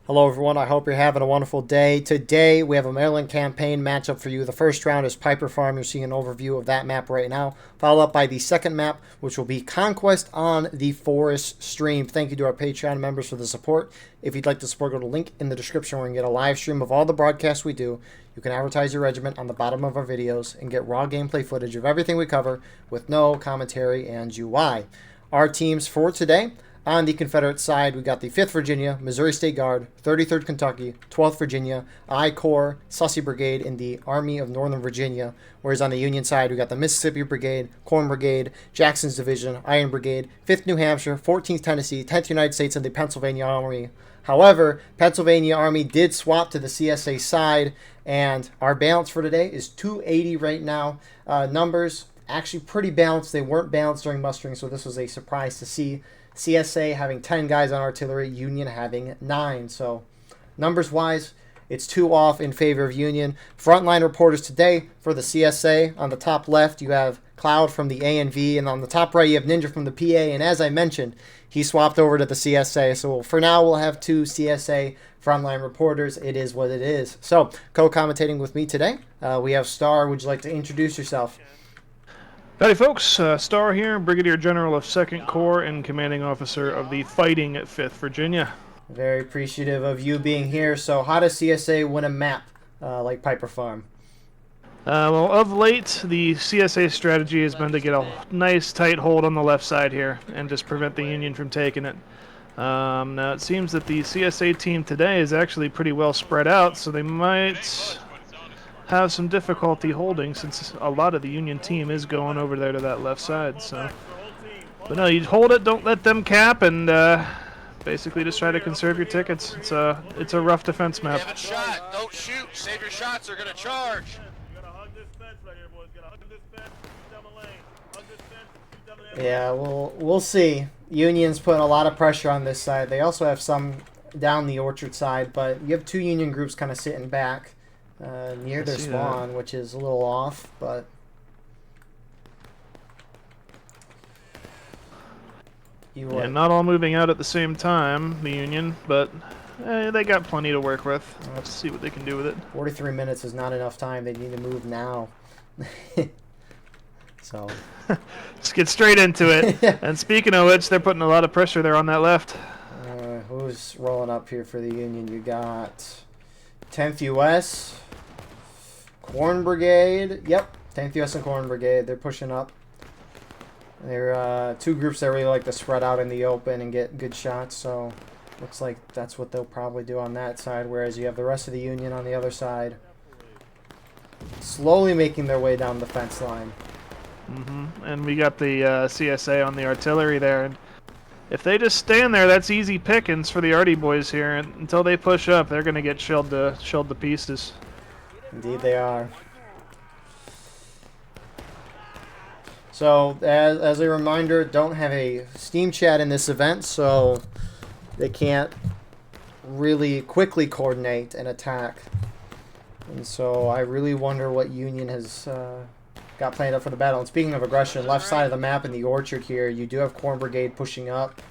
Hello everyone, I hope you're having a wonderful day. Today we have a Maryland campaign matchup for you. The first round is Piper Farm. You're seeing an overview of that map right now, followed up by the second map, which will be Conquest on the Forest stream. Thank you to our Patreon members for the support. If you'd like to support, go to the link in the description where you can get a live stream of all the broadcasts we do. You can advertise your regiment on the bottom of our videos and get raw gameplay footage of everything we cover with no commentary and UI. Our teams for today: on the Confederate side, we got the 5th Virginia, Missouri State Guard, 33rd Kentucky, 12th Virginia, I Corps, Sussy Brigade in the Army of Northern Virginia. Whereas on the Union side, we got the Mississippi Brigade, Corn Brigade, Jackson's Division, Iron Brigade, 5th New Hampshire, 14th Tennessee, 10th United States, and the Pennsylvania Army. However, Pennsylvania Army did swap to the CSA side, and our balance for today is 280 right now. Numbers actually pretty balanced. They weren't balanced during mustering, so this was a surprise to see. CSA having 10 guys on artillery, Union having 9. So numbers-wise, it's 2 off in favor of Union. Frontline reporters today for the CSA. On the top left, you have Cloud from the A&V, and on the top right, you have Ninja from the PA. And as I mentioned, he swapped over to the CSA. So for now, we'll have 2 CSA frontline reporters. It is what it is. So co-commentating with me today, we have Star. Would you like to introduce yourself? Howdy folks, Star here, Brigadier General of 2nd Corps and Commanding Officer of the Fighting 5th Virginia. Very appreciative of you being here. So how does CSA win a map like Piper Farm? Well, of late, the CSA strategy has been to get a nice tight hold on the left side here and just prevent the Union from taking it. Now it seems that the CSA team today is actually pretty well spread out, so they might have some difficulty holding since a lot of the Union team is going over there to that left side. So, but no, you hold it, don't let them cap, and basically just try to conserve your tickets. It's a rough defense map. Have a shot, don't shoot, save your shots, they're gonna charge. Yeah, we'll see. Union's putting a lot of pressure on this side. They also have some down the orchard side, but you have 2 Union groups kind of sitting back near their spawn, which is a little off, but yeah, not all moving out at the same time, the Union, but they got plenty to work with. Let's see what they can do with it. 43 minutes is not enough time. They need to move now. So let's get straight into it. And speaking of which, they're putting a lot of pressure there on that left. Who's rolling up here for the Union? You got 10th U.S., Corn Brigade. Yep, 10th U.S. and Corn Brigade. They're pushing up. They're 2 groups that really like to spread out in the open and get good shots, so looks like that's what they'll probably do on that side, whereas you have the rest of the Union on the other side slowly making their way down the fence line. And we got the CSA on the artillery there, and if they just stand there, that's easy pickings for the Arty boys here. And until they push up, they're going to get shelled to pieces. Indeed they are. So, as a reminder, don't have a Steam chat in this event, so they can't really quickly coordinate an attack. And so I really wonder what Union has got planned up for the battle. And speaking of aggression, left side of the map in the orchard here, you do have Corn Brigade pushing up.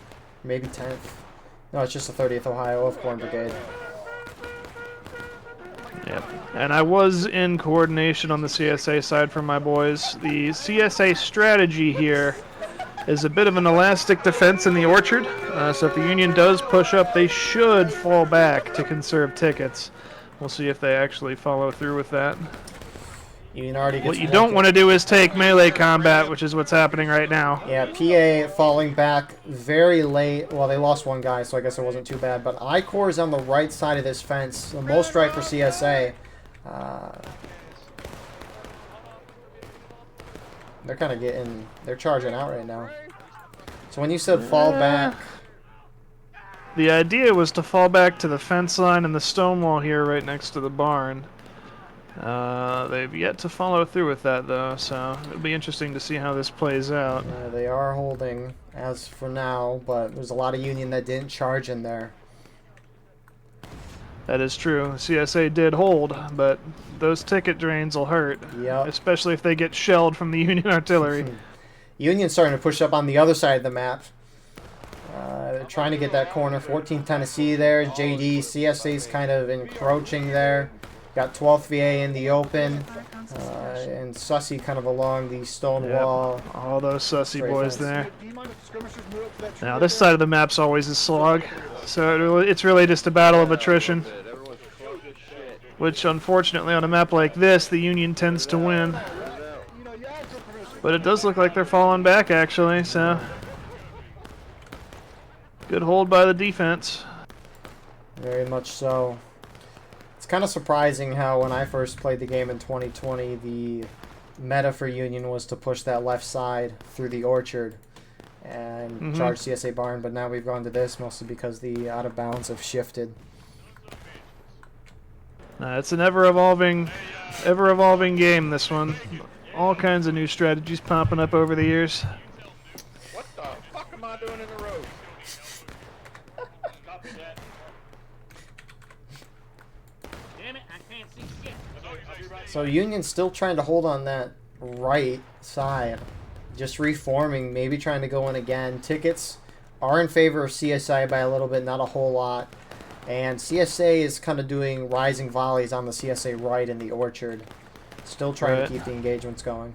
Maybe 10th. No, it's just the 30th Ohio of Corn Brigade. Yep. And I was in coordination on the CSA side for my boys. The CSA strategy here is a bit of an elastic defense in the orchard. So if the Union does push up, they should fall back to conserve tickets. We'll see if they actually follow through with that. Union already gets what you don't want to do is take melee combat, which is what's happening right now. Yeah, PA falling back very late. Well, they lost 1 guy, so I guess it wasn't too bad. But I Corps is on the right side of this fence. The most right for CSA. They're kind of getting... They're charging out right now. So when you said fall back... The idea was to fall back to the fence line and the stone wall here right next to the barn. They've yet to follow through with that, though, so it'll be interesting to see how this plays out. They are holding as for now, but there's a lot of Union that didn't charge in there. That is true. CSA did hold, but those ticket drains will hurt. Yep. Especially if they get shelled from the Union artillery. Union's starting to push up on the other side of the map. They're trying to get that corner. 14th Tennessee there. JD, CSA's kind of encroaching there. Got 12th VA in the open. And Sussy kind of along the stone wall. All those Sussy boys fence. there. Now, this side of the map's always a slog. So it's really just a battle of attrition. Which, unfortunately, on a map like this, the Union tends to win. But it does look like they're falling back, actually, so... Good hold by the defense. Very much so. It's kind of surprising how when I first played the game in 2020, the meta for Union was to push that left side through the orchard and charge CSA barn, but now we've gone to this mostly because the out of bounds have shifted. It's an ever-evolving game, this one. All kinds of new strategies popping up over the years. What the fuck am I doing in the road? Damn it, I can't see shit. So Union's still trying to hold on that right side. Just reforming, maybe trying to go in again. Tickets are in favor of CSI by a little bit, not a whole lot. And CSA is kind of doing rising volleys on the CSA right in the orchard. Still trying to keep the engagements going.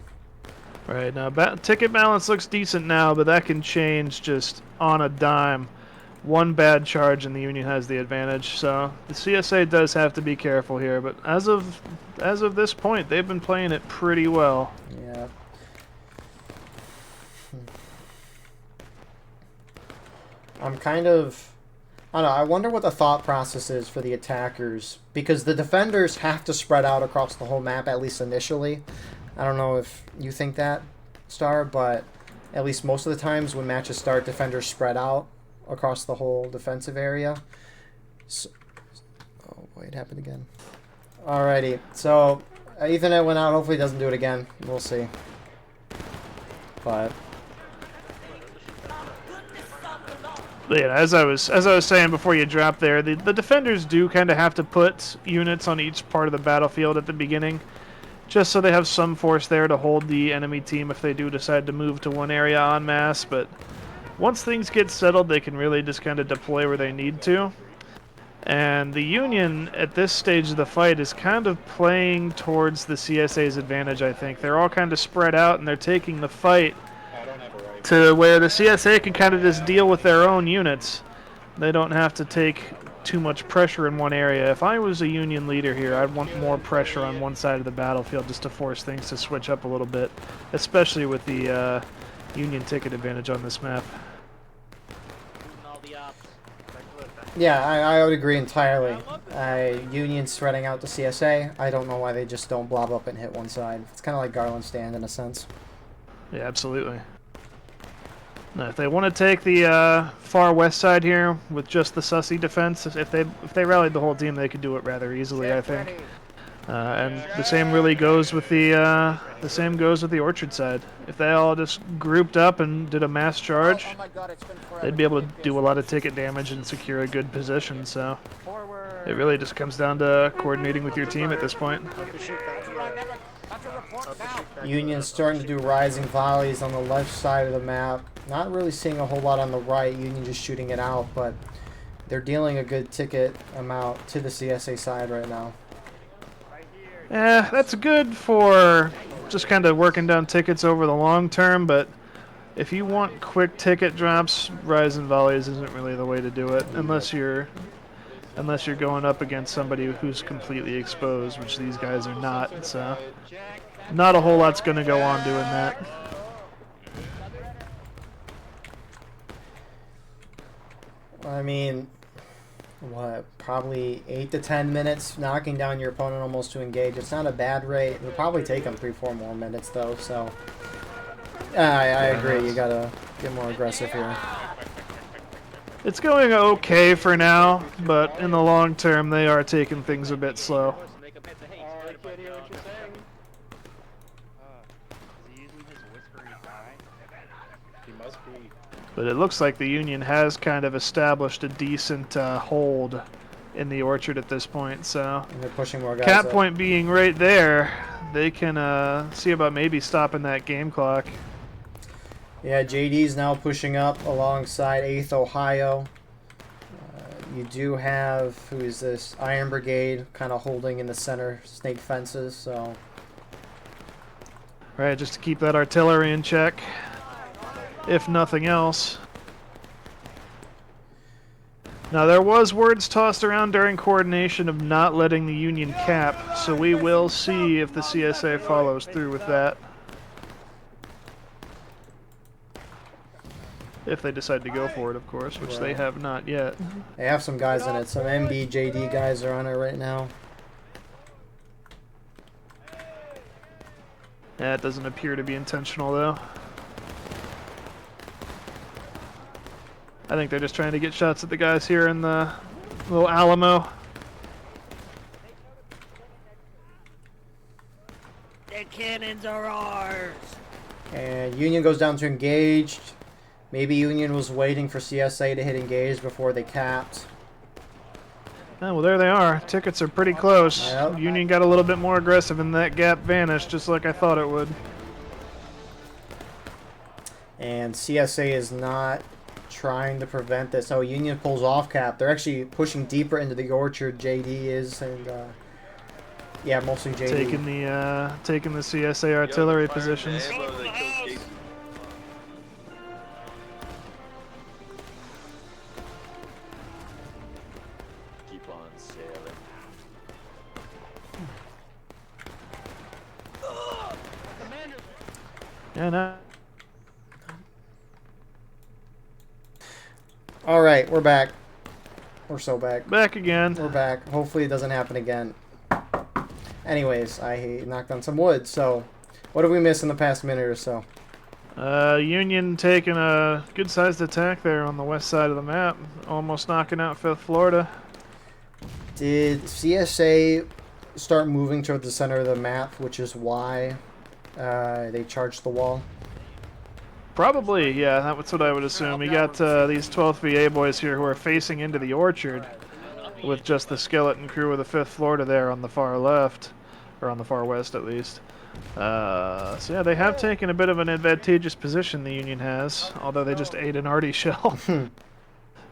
Right, now ticket balance looks decent now, but that can change just on a dime. One bad charge and the Union has the advantage, so the CSA does have to be careful here, but as of this point, they've been playing it pretty well. Yeah. I'm kind of... I don't know, I wonder what the thought process is for the attackers, because the defenders have to spread out across the whole map, at least initially. I don't know if you think that, Star, but at least most of the times when matches start, defenders spread out across the whole defensive area. So, oh, boy, it happened again. Alrighty, so Ethernet went out. Hopefully he doesn't do it again. We'll see. But... yeah, as I was saying before you dropped there, the defenders do kind of have to put units on each part of the battlefield at the beginning, just so they have some force there to hold the enemy team if they do decide to move to one area en masse. But once things get settled, they can really just kind of deploy where they need to. And the Union, at this stage of the fight, is kind of playing towards the CSA's advantage, I think. They're all kind of spread out, and they're taking the fight to where the CSA can kind of just deal with their own units. They don't have to take too much pressure in one area. If I was a Union leader here, I'd want more pressure on one side of the battlefield just to force things to switch up a little bit, especially with the Union ticket advantage on this map. yeah, I would agree entirely. Union spreading out the CSA. I don't know why they just don't blob up and hit one side. It's kind of like Garland stand in a sense. Yeah, absolutely. Now, if they want to take the far west side here with just the Sussy defense, if they rallied the whole team, they could do it rather easily, I think. And the same really goes with the orchard side. If they all just grouped up and did a mass charge, they'd be able to do a lot of ticket damage and secure a good position. So it really just comes down to coordinating with your team at this point. Union's starting to do rising volleys on the left side of the map. Not really seeing a whole lot on the right. Union just shooting it out, but they're dealing a good ticket amount to the CSA side right now. Yeah, that's good for just kind of working down tickets over the long term, but if you want quick ticket drops, rising volleys isn't really the way to do it, unless you're going up against somebody who's completely exposed, which these guys are not. So not a whole lot's going to go on doing that. I mean, what, probably 8 to 10 minutes knocking down your opponent almost to engage. It's not a bad rate. It'll probably take them 3-4 more minutes though. So I agree. You gotta get more aggressive here. It's going okay for now, but in the long term, they are taking things a bit slow. But it looks like the Union has kind of established a decent hold in the orchard at this point. So And they're pushing more guys cap up. point being right there, they can see about maybe stopping that game clock. Yeah, JD's now pushing up alongside 8th Ohio. You do have, who is this? Iron Brigade kind of holding in the center, snake fences, so. Right, just to keep that artillery in check, if nothing else. Now, there was words tossed around during coordination of not letting the Union cap, so we will see if the CSA follows through with that. If they decide to go for it, of course, which they have not yet. They have some guys in it. Some MBJD guys are on it right now. That doesn't appear to be intentional, though. I think they're just trying to get shots at the guys here in the little Alamo. The cannons are ours. And Union goes down to engaged. Maybe Union was waiting for CSA to hit engage before they capped. Oh, well, there they are. Tickets are pretty close. Yep. Union got a little bit more aggressive, and that gap vanished just like I thought it would. And CSA is not trying to prevent this. Oh, Union pulls off cap. They're actually pushing deeper into the orchard. JD is, and yeah, mostly JD. Taking the CSA artillery positions. Keep on sailing. Yeah, no. All right, we're back. We're so back. Back again. We're back. Hopefully it doesn't happen again. Anyways, I knocked on some wood. So, what have we missed in the past minute or so? Union taking a good-sized attack there on the west side of the map, almost knocking out 5th Florida. Did CSA start moving toward the center of the map, which is why they charged the wall? Probably, yeah, that's what I would assume. We got these 12th VA boys here who are facing into the orchard with just the skeleton crew of the 5th Florida there on the far left, or on the far west at least. So yeah, they have taken a bit of an advantageous position, the Union has, although they just ate an arty shell.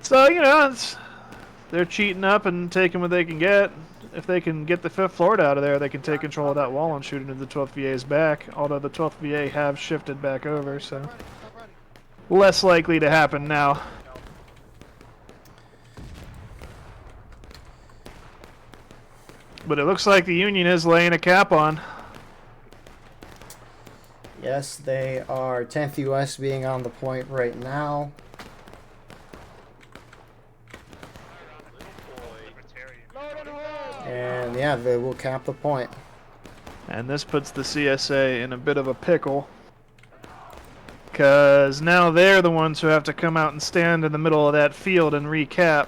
So, you know, they're cheating up and taking what they can get. If they can get the 5th Florida out of there, they can take control of that wall and shoot into the 12th VA's back, although the 12th VA have shifted back over, so less likely to happen now. But it looks like the Union is laying a cap on. Yes, they are. 10th US being on the point right now. And yeah, they will cap the point. And this puts the CSA in a bit of a pickle, because now they're the ones who have to come out and stand in the middle of that field and recap.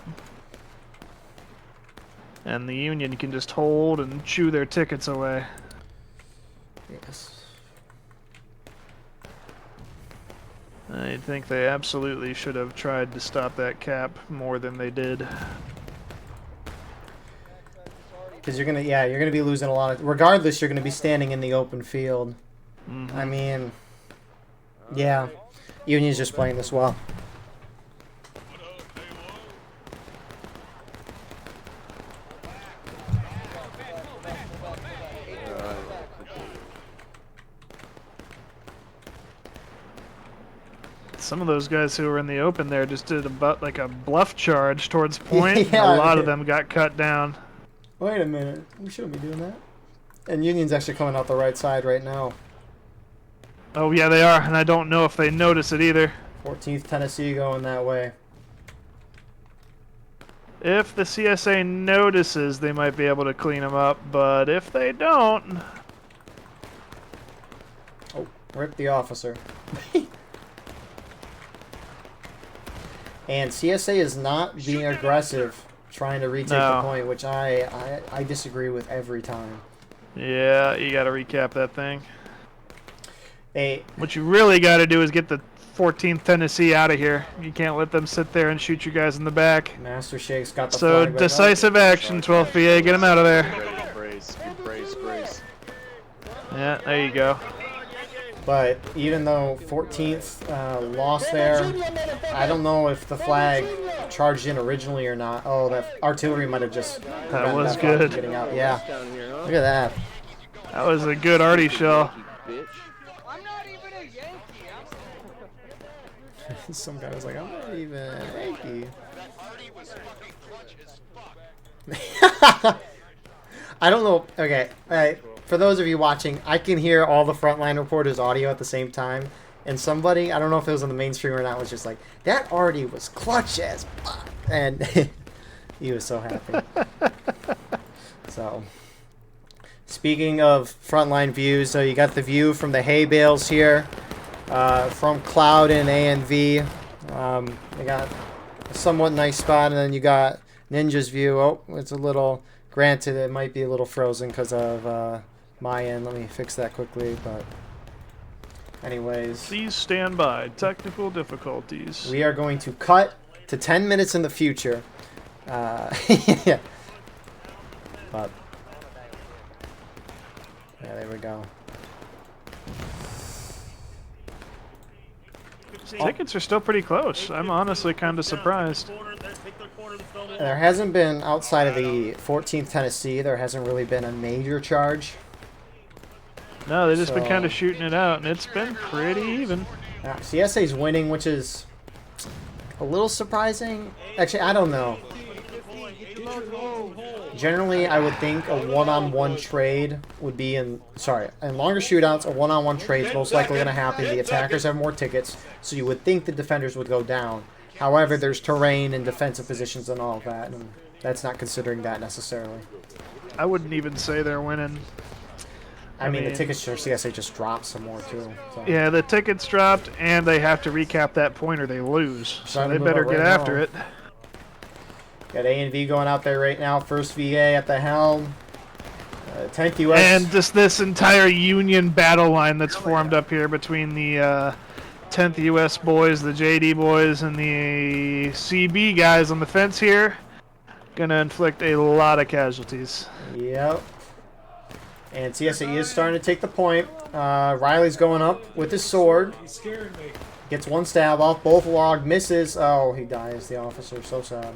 And the Union can just hold and chew their tickets away. Yes. I think they absolutely should have tried to stop that cap more than they did. Because you're gonna be losing a lot of. Regardless, you're gonna be standing in the open field. Mm-hmm. I mean, yeah, Union's just playing this well. Some of those guys who were in the open there just did like a bluff charge towards point. Yeah, a lot of them got cut down. Wait a minute, we shouldn't be doing that. And Union's actually coming out the right side right now. Oh yeah, they are, and I don't know if they notice it either. 14th Tennessee going that way. If the CSA notices, they might be able to clean them up, but if they don't... Oh, rip the officer. And CSA is not being aggressive, trying to retake the point, which I disagree with every time. Yeah, you got to recap that thing. Hey, what you really got to do is get the 14th Tennessee out of here. You can't let them sit there and shoot you guys in the back. Master Shake's got the so flag decisive action, 12th VA. Get them out of there. Brace, brace, brace. Yeah, there you go. But even though 14th lost there, I don't know if the flag charged in originally or not. Oh, that artillery might have just That was that flag from good. getting out. Yeah, look at that. That was a good arty shell. I'm not even a Yankee. Some guy was like, I'm not even a Yankee. I don't know. Okay, for those of you watching, I can hear all the frontline reporters' audio at the same time. And somebody, I don't know if it was on the mainstream or not, was just like, that arty was clutch as fuck. And he was so happy. So, speaking of frontline views, so you got the view from the hay bales here, from Cloud and ANV. You got a somewhat nice spot, and then you got Ninja's view. Oh, it's a little, granted, it might be a little frozen because of my end. Let me fix that quickly, but anyways. Please stand by. Technical difficulties. We are going to cut to 10 minutes in the future. Yeah. But, yeah, there we go. Tickets are still pretty close. I'm honestly kind of surprised. There hasn't been, outside of the 14th Tennessee, there hasn't really been a major charge. No, they've just been So- kind of shooting it out, and it's been pretty even. CSA's winning, which is a little surprising. Actually, I don't know. Generally, I would think a one-on-one trade would be in longer shootouts, a one-on-one trade is most likely going to happen. The attackers have more tickets, so you would think the defenders would go down. However, there's terrain and defensive positions and all of that, and that's not considering that necessarily. I wouldn't even say they're winning. I mean, the tickets for CSA just dropped some more, too. So. Yeah, the tickets dropped, and they have to recap that point or they lose. So Trying to they move better it get right after now. it. Got A&V going out there right now. First VA at the helm. 10th U.S. And just this entire Union battle line that's formed up here between the 10th U.S. boys, the JD boys, and the CB guys on the fence here. Gonna inflict a lot of casualties. Yep. And CSA is starting to take the point. Riley's going up with his sword. Gets one stab off, both log, misses. Oh, he dies, the officer. So sad.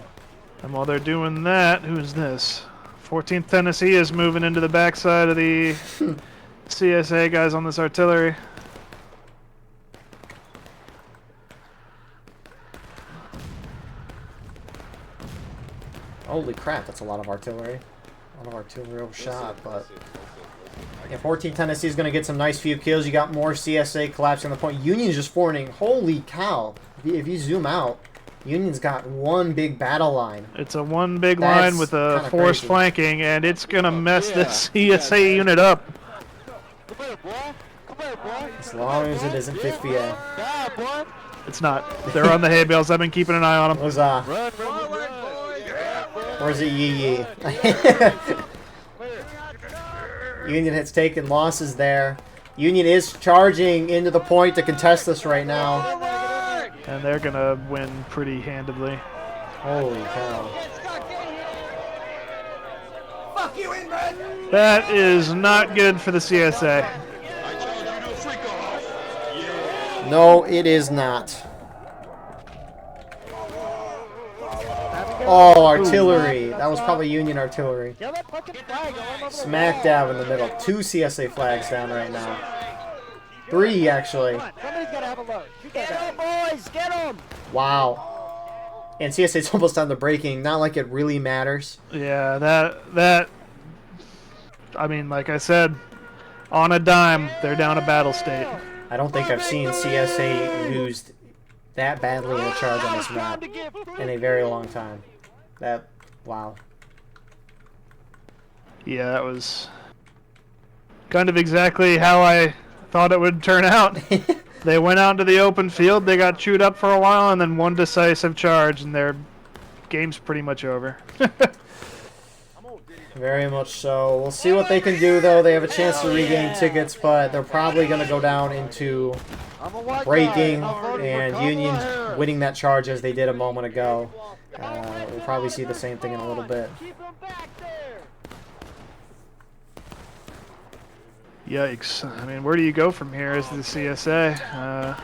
And while they're doing that, who's this? 14th Tennessee is moving into the backside of the CSA guys on this artillery. Holy crap, that's a lot of artillery. A lot of artillery shot, but... Yeah, 14th Tennessee is going to get some nice few kills. You got more CSA collapsing on the point. Union's just forming. Holy cow. If you zoom out, Union's got one big battle line. It's a one big That's line with a kinda forced crazy. flanking, and it's going to mess this CSA unit up. As long as it isn't 5th VA. It's not. They're on the hay bales. I've been keeping an eye on them. Where's where's it Yee? Union has taken losses there. Union is charging into the point to contest this right now. And they're going to win pretty handedly. Holy cow. That is not good for the CSA. No, it is not. Oh, artillery. That was probably Union artillery. Smack dab in the middle. 2 CSA flags down right now. 3, actually. Get him, boys! Get him! Wow. And CSA's almost on the breaking. Not like it really matters. Yeah, that I mean, like I said, on a dime, they're down a battle state. I don't think I've seen CSA used that badly in a charge on this map in a very long time. Wow. Yeah, that was kind of exactly how I thought it would turn out. They went out into the open field, they got chewed up for a while, and then one decisive charge, and their game's pretty much over. Very much so. We'll see what they can do, though. They have a chance to regain tickets, but they're probably going to go down into breaking, and Union winning that charge as they did a moment ago. We'll probably see the same thing in a little bit. Yikes. I mean, where do you go from here as the CSA?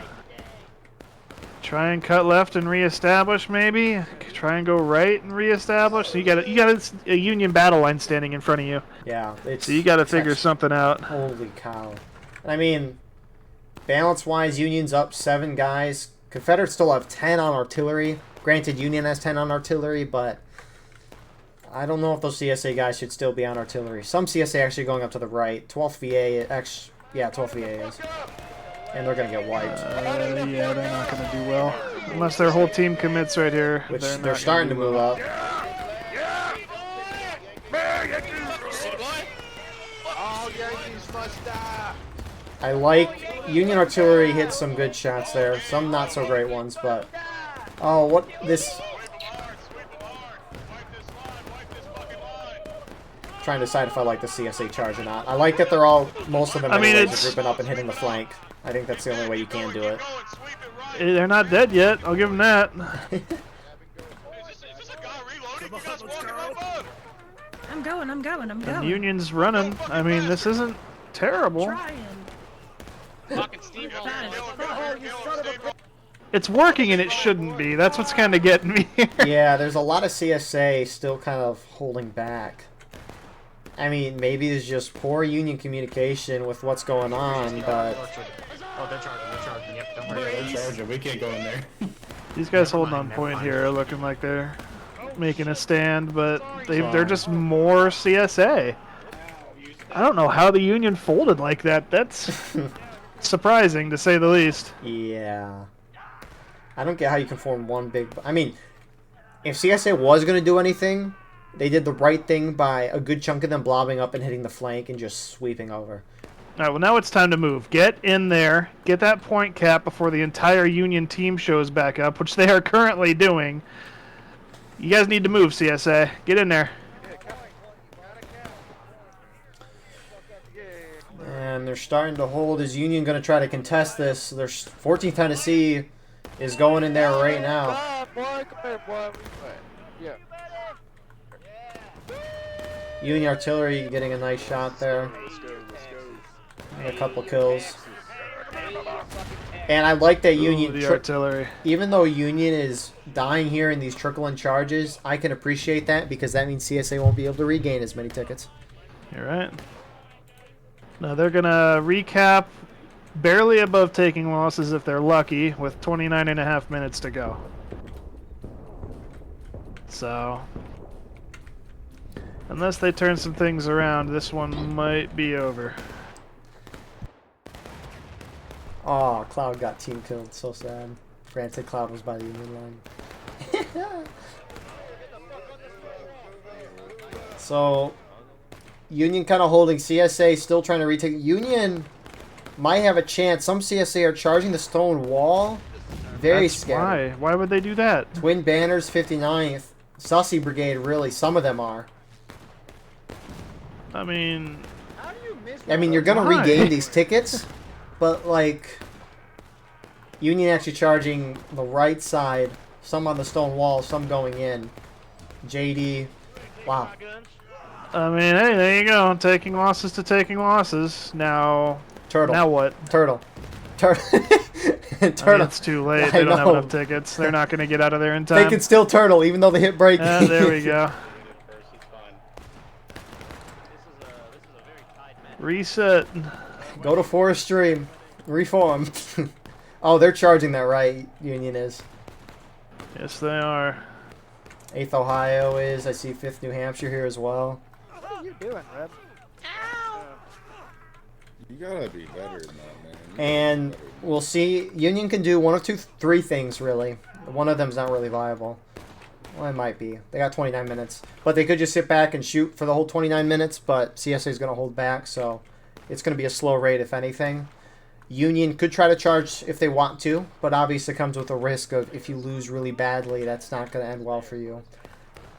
Try and cut left and reestablish, maybe. Try and go right and reestablish. So you got a Union battle line standing in front of you. Yeah, So you got to figure something out. Holy cow! I mean, balance-wise, Union's up 7 guys. Confederates still have 10 on artillery. Granted, Union has 10 on artillery, but I don't know if those CSA guys should still be on artillery. Some CSA actually going up to the right. 12th VA, yeah, 12th VA is. And they're going to get wiped. Yeah, they're not going to do well. Unless their whole team commits right here. Which they're starting to move up. I like Union artillery hit some good shots there. Some not so great ones, but... Oh, what this... Trying to decide if I like the CSA charge or not. I like that they're all, most of them anyways, are grouping up and hitting the flank. I think that's the only way you can do it. They're not dead yet. I'll give them that. I'm going. And Union's running. I mean, this isn't terrible. It's working and it shouldn't be. That's what's kind of getting me here. Yeah, there's a lot of CSA still kind of holding back. I mean, maybe it's just poor Union communication with what's going on, but... Oh, they're charging. Yep, don't worry. They're charging. We can't go in there. These guys holding on point here, looking like they're making a stand, but they're just more CSA. I don't know how the Union folded like that. That's surprising, to say the least. Yeah. I don't get how you can form one big... I mean, if CSA was going to do anything... They did the right thing by a good chunk of them blobbing up and hitting the flank and just sweeping over. All right, well, now it's time to move. Get in there. Get that point cap before the entire Union team shows back up, which they are currently doing. You guys need to move, CSA. Get in there. And they're starting to hold. Is Union going to try to contest this? Their 14th Tennessee is going in there right now. Union artillery getting a nice shot there. And a couple kills. And I like that Union... the artillery. Even though Union is dying here in these trickling charges, I can appreciate that because that means CSA won't be able to regain as many tickets. You're right. Now they're going to recap barely above taking losses if they're lucky with 29.5 minutes to go. So... unless they turn some things around, this one might be over. Oh, Cloud got team killed. So sad. Granted, Cloud was by the Union line. So, Union kind of holding. CSA still trying to retake. Union might have a chance. Some CSA are charging the stone wall. Very scary. Why would they do that? Twin Banners, 59th. Sussy Brigade, really. Some of them are. I mean, you're going to regain these tickets, but, like, Union actually charging the right side, some on the stone wall, some going in. JD, wow. I mean, hey, there you go. Taking losses to taking losses. Now, Turtle. Now what? Turtle. Turtle. I mean, it's too late. They don't have enough tickets. They're not going to get out of there in time. They can still turtle, even though they hit break. There we go. Reset. Go to forestry. Reform. Oh, they're charging that right, Union is. Yes, they are. 8th Ohio is. I see 5th New Hampshire here as well. What are you doing, Red? You gotta be better than that, man. And we'll see. Union can do one of three things, really. One of them's not really viable. Well, it might be. They got 29 minutes. But they could just sit back and shoot for the whole 29 minutes, but CSA is going to hold back, so it's going to be a slow rate, if anything. Union could try to charge if they want to, but obviously it comes with a risk of if you lose really badly, that's not going to end well for you.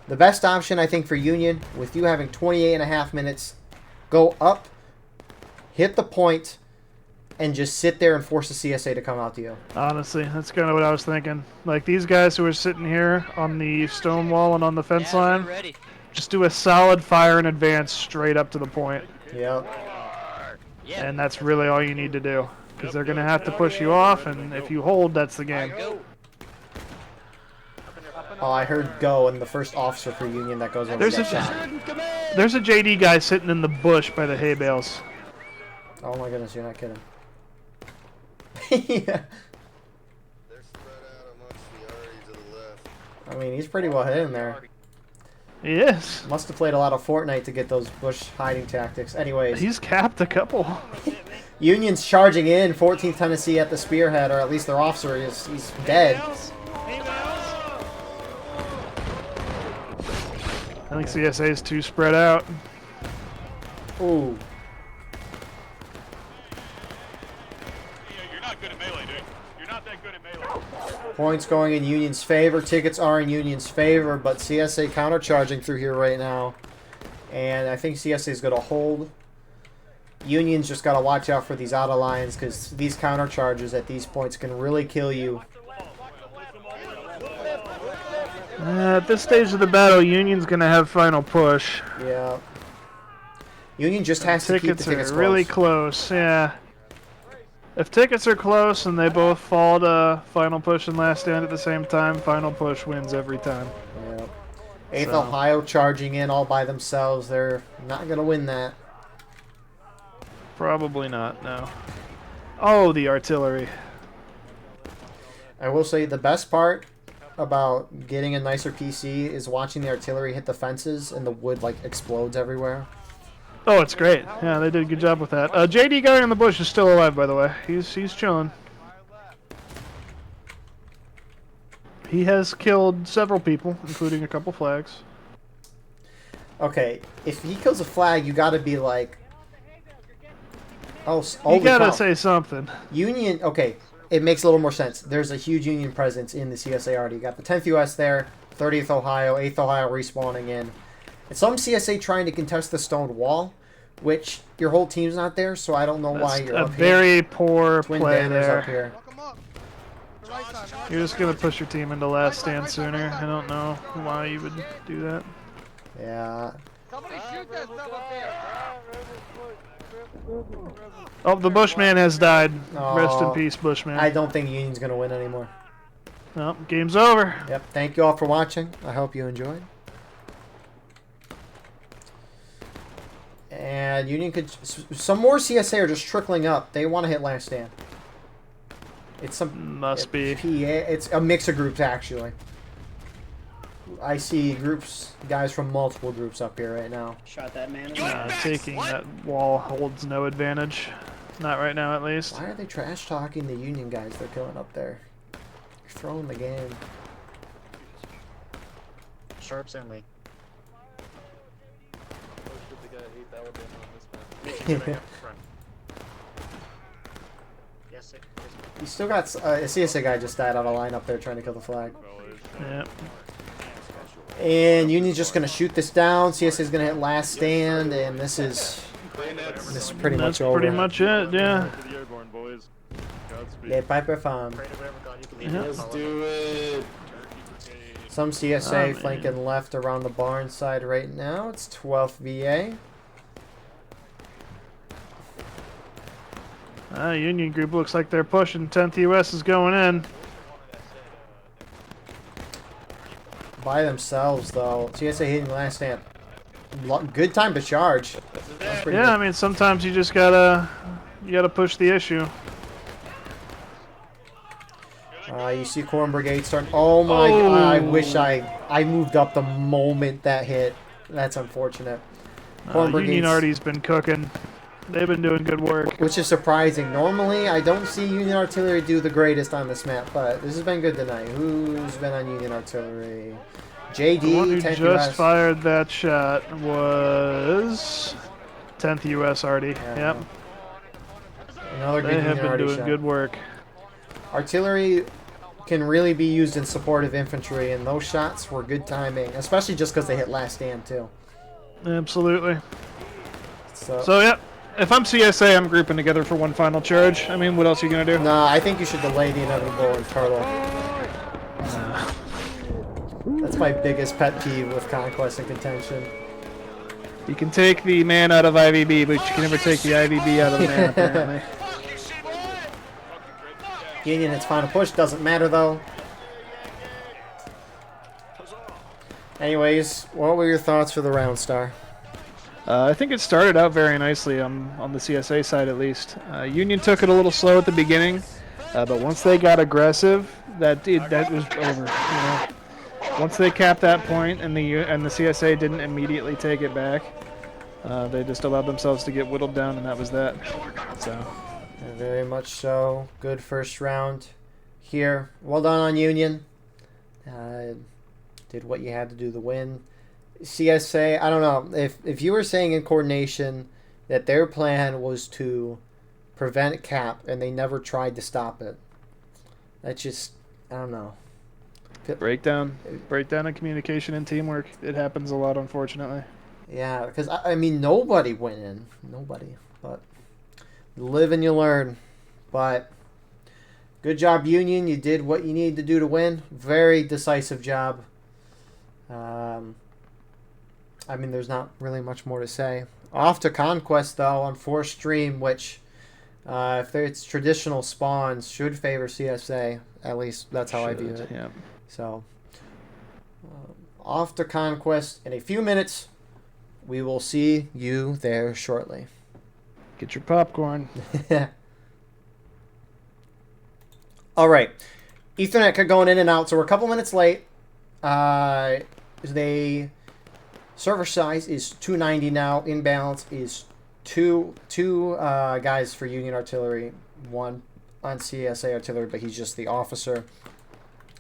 The best option, I think, for Union, with you having 28.5 minutes, go up, hit the point, and just sit there and force the CSA to come out to you. Honestly, that's kind of what I was thinking. Like, these guys who are sitting here on the stone wall and on the fence line, just do a solid fire in advance straight up to the point. Yep. And that's really all you need to do. Because they're going to have to push you off, and if you hold, that's the game. Oh, I heard go, and the first officer for Union that goes over There's that a, shot. there's a JD guy sitting in the bush by the hay bales. Oh my goodness, you're not kidding. Yeah. They're spread out amongst the Aries to the left. I mean, he's pretty well hidden there. He is. Must have played a lot of Fortnite to get those bush hiding tactics. Anyways, He's capped a couple. Union's charging in. 14th Tennessee at the spearhead, or at least their officer is. He's dead. I think CSA is too spread out. Ooh. You're not good at melee, dude. You're not that good at melee. Points going in Union's favor. Tickets are in Union's favor, but CSA countercharging through here right now. And I think CSA is going to hold. Union's just got to watch out for these out of lines because these countercharges at these points can really kill you. At this stage of the battle, Union's going to have final push. Yeah. Union just has to keep the tickets are really close. close, yeah. If tickets are close and they both fall to final push and last stand at the same time, final push wins every time. Yeah. 8th So. Ohio charging in all by themselves. They're not going to win that. Probably not, no. Oh, the artillery. I will say the best part about getting a nicer PC is watching the artillery hit the fences and the wood like explodes everywhere. Oh, it's great. Yeah, they did a good job with that. JD guy in the bush is still alive, by the way. He's chilling. He has killed several people, including a couple flags. Okay, if he kills a flag, you got to be like, oh, You holy gotta cow. say something. Union. Okay, it makes a little more sense. There's a huge Union presence in the CSA already. You got the 10th US there, 30th Ohio, 8th Ohio respawning in. And some CSA trying to contest the stone wall, which your whole team's not there, so I don't know why That's you're a up here. very poor Twin play banners there. up here. Welcome up. The right side, right You're just gonna push your team into last stand sooner. I don't know why you would do that. Yeah. Somebody shoot that stuff up there. Oh, the Bushman has died. Rest in Oh, peace, Bushman. I don't think Union's going to win anymore. Well, game's over. Yep. Thank you all for watching. I hope you enjoyed. And Union could... Some more CSA are just trickling up. They want to hit last stand. It's some... Must be. PA, it's a mix of groups, actually. I see groups, guys from multiple groups up here right now. Shot that man. Taking that wall holds no advantage. Not right now, at least. Why are they trash talking the Union guys they're killing up there? You're throwing the game. Sharps only. Yes, You still got a CSA guy just died on a line up there trying to kill the flag. Yep. And Union's just gonna shoot this down. CSA's gonna hit last stand, and this is pretty That's much over. pretty much it, yeah. Yeah, Piper Farm. Let's do it. Some CSA Oh, man. flanking left around the barn side right now. It's 12th VA. Union group looks like they're pushing. 10th US is going in. By themselves, though. CSA hitting last stand. Good time to charge. That's pretty Yeah, I good. mean sometimes you just gotta push the issue. You see Corn Brigade starting. Oh my! Oh. I wish I moved up the moment that hit. That's unfortunate. Corn Union Brigade's- Arty's been cooking. They've been doing good work. Which is surprising. Normally, I don't see Union Artillery do the greatest on this map, but this has been good tonight. Who's been on Union Artillery? JD, The one who 10th just US. fired that shot was 10th US Arty. Yeah. Yep, Another good they have Union been Arty doing shot. good work. Artillery can really be used in support of infantry, and those shots were good timing, especially just because they hit last stand, too. Absolutely. So, So, yep. If I'm CSA, I'm grouping together for one final charge. I mean, what else are you gonna do? nah, I think you should delay the inevitable and Carlo. That's my biggest pet peeve with Conquest and Contention. You can take the man out of IVB, but you can never take the IVB out of the man, apparently. Union hits final push. Doesn't matter, though. Anyways, what were your thoughts for the round, Star? I think it started out very nicely on the CSA side, at least. Union took it a little slow at the beginning, but once they got aggressive, that was over. You know, once they capped that point and the CSA didn't immediately take it back, they just allowed themselves to get whittled down, and that was that. So, very much so. Good first round here. Well done on Union. Did what you had to do to win. CSA, I don't know. If you were saying in coordination that their plan was to prevent cap and they never tried to stop it, that's just, I don't know. breakdown in communication and teamwork. It happens a lot, unfortunately. Yeah, because, I mean, nobody went in. Nobody. But you live and you learn. But good job, Union. You did what you needed to do to win. Very decisive job. I mean, there's not really much more to say. Off to Conquest, though, on 4th stream, which, if it's traditional spawns, should favor CSA. At least that's how I view it. Yeah. So, off to Conquest in a few minutes. We will see you there shortly. Get your popcorn. All right. Ethernet kept going in and out, so we're a couple minutes late. Server size is 290 now. Imbalance is two guys for Union Artillery, one on CSA Artillery, but he's just the officer.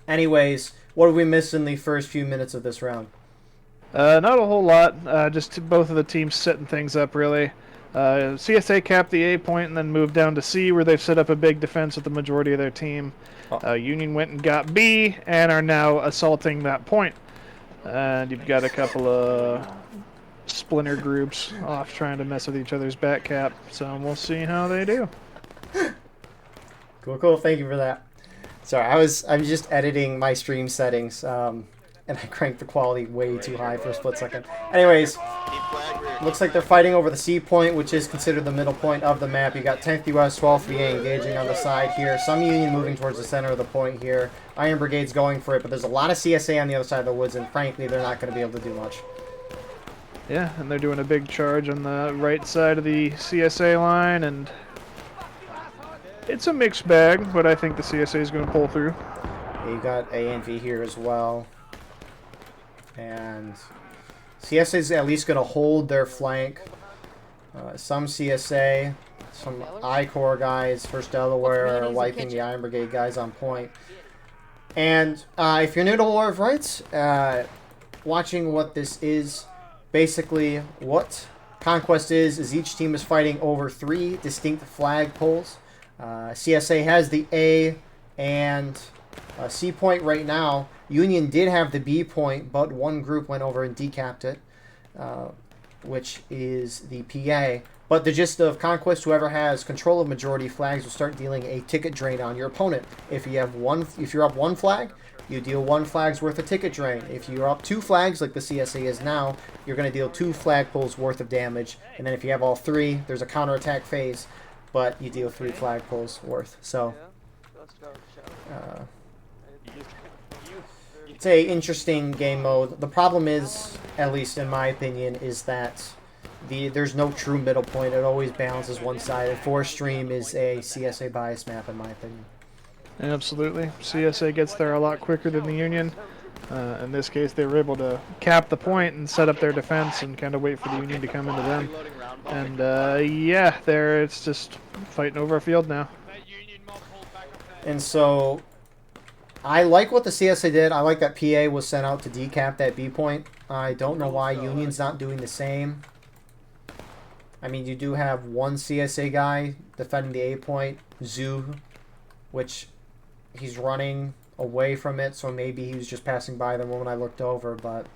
Anyways, what did we miss in the first few minutes of this round? Not a whole lot. Just both of the teams setting things up, really. CSA capped the A point and then moved down to C, where they've set up a big defense with the majority of their team. Union went and got B and are now assaulting that point. And you've got a couple of splinter groups off trying to mess with each other's back cap. So we'll see how they do. Cool. Thank you for that. Sorry, I'm just editing my stream settings, and I cranked the quality way too high for a split second. Anyways, looks like they're fighting over the C point, which is considered the middle point of the map. You got 10th US, 12th VA engaging on the side here. Some Union moving towards the center of the point here. Iron Brigade's going for it, but there's a lot of CSA on the other side of the woods, and frankly, they're not going to be able to do much. Yeah, and they're doing a big charge on the right side of the CSA line, and it's a mixed bag, but I think the CSA is going to pull through. You got A and V here as well. And CSA is at least going to hold their flank. Some CSA, some I-Corps guys, 1st Delaware, are wiping the Iron Brigade guys on point. And if you're new to War of Rights, watching what this is, basically what Conquest is each team is fighting over 3 distinct flag poles. CSA has the A and C point right now. Union did have the B point, but one group went over and decapped it, which is the PA. But the gist of Conquest, whoever has control of majority flags will start dealing a ticket drain on your opponent. If you're up 1 flag, you deal 1 flag's worth of ticket drain. If you're up 2 flags, like the CSA is now, you're going to deal 2 flagpoles worth of damage. And then if you have all 3, there's a counterattack phase, but you deal 3 flagpoles worth. So, it's a interesting game mode. The problem is, at least in my opinion, is that there's no true middle point. It always balances one side. 4th stream is a CSA bias map, in my opinion. Absolutely. CSA gets there a lot quicker than the Union. In this case, they were able to cap the point and set up their defense and kind of wait for the Union to come into them. And yeah, it's just fighting over a field now. And so, I like what the CSA did. I like that PA was sent out to decap that B point. I don't know why Union's not doing the same. I mean, you do have one CSA guy defending the A point, Zoo, which he's running away from it, so maybe he was just passing by them when I looked over, but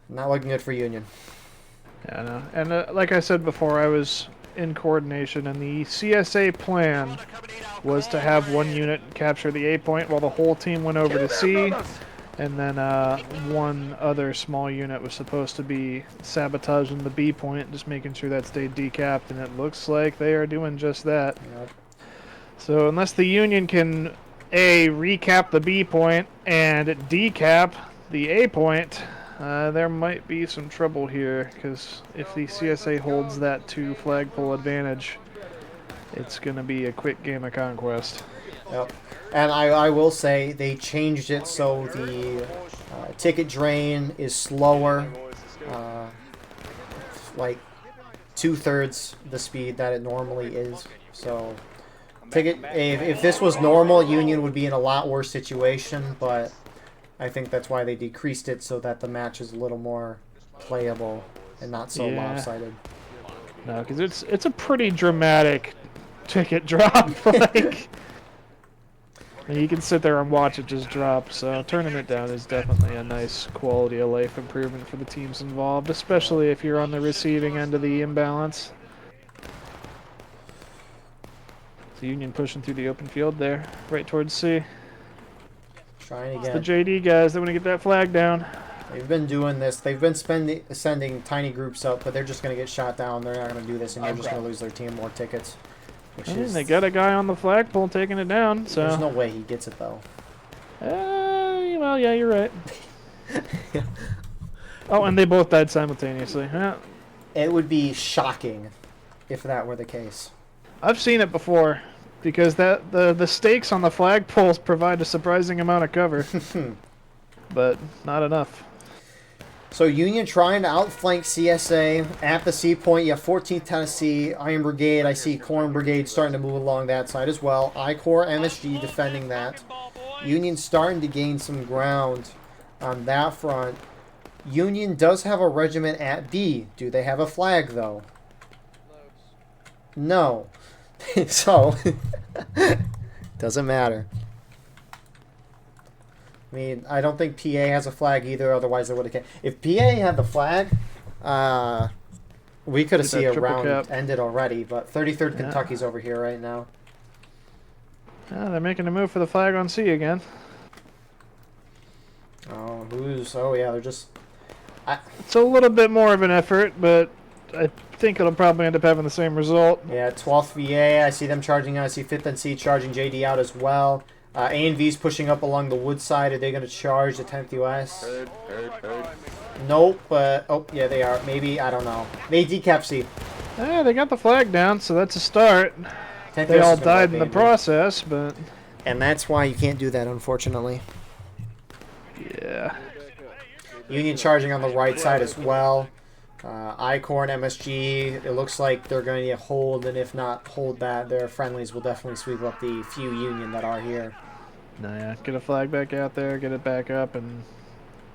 not looking good for Union. Yeah, no. And like I said before, I was in coordination, and the CSA plan was to have one unit capture the A point while the whole team went over to C. And then one other small unit was supposed to be sabotaging the B point, just making sure that stayed decapped, and it looks like they are doing just that. Yep. So unless the Union can A, recap the B point and decap the A point, there might be some trouble here, because if the CSA holds that 2 flagpole advantage, it's going to be a quick game of conquest. Yep. And I will say they changed it so the ticket drain is slower, like 2/3 the speed that it normally is. So if this was normal, Union would be in a lot worse situation, but I think that's why they decreased it, so that the match is a little more playable and not so lopsided. No, because it's a pretty dramatic ticket drop. Like, you can sit there and watch it just drop. So turning it down is definitely a nice quality of life improvement for the teams involved, especially if you're on the receiving end of the imbalance. The Union pushing through the open field there, right towards C. Trying It's again. the JD guys that want to get that flag down. They've been doing this. They've been sending tiny groups up, but they're just going to get shot down. They're not going to do this, and they're just going to lose their team more tickets. Which is, They got a guy on the flagpole taking it down, so... There's no way he gets it, though. Well, yeah, you're right. Oh, and they both died simultaneously. Yeah. It would be shocking if that were the case. I've seen it before, because the stakes on the flagpoles provide a surprising amount of cover. But not enough. So Union trying to outflank CSA at the C point. You have 14th Tennessee, Iron Brigade. I see Corn Brigade starting to move along that side as well. I-Corps, MSG defending that. Union starting to gain some ground on that front. Union does have a regiment at B. Do they have a flag, though? No. So, doesn't matter. I mean, I don't think PA has a flag either, otherwise they would have... If PA had the flag, we could have seen a round ended already, but 33rd Kentucky's over here right now. Yeah, they're making a move for the flag on C again. Oh, oh yeah, they're just... It's a little bit more of an effort, but I think it'll probably end up having the same result. Yeah, 12th VA, I see them charging out. I see 5th NC charging JD out as well. A&V's pushing up along the wood side. Are they going to charge the 10th US? Heard. Nope, but... Oh, yeah, they are. Maybe, I don't know. They decap C. Yeah, they got the flag down, so that's a start. 10th They US all is gonna died go in the A&V. process, but... And that's why you can't do that, unfortunately. Yeah. Union charging on the right side as well. I-Corps and MSG, it looks like they're going to hold, and if not hold that, their friendlies will definitely sweep up the few Union that are here. No, yeah, get a flag back out there, get it back up, and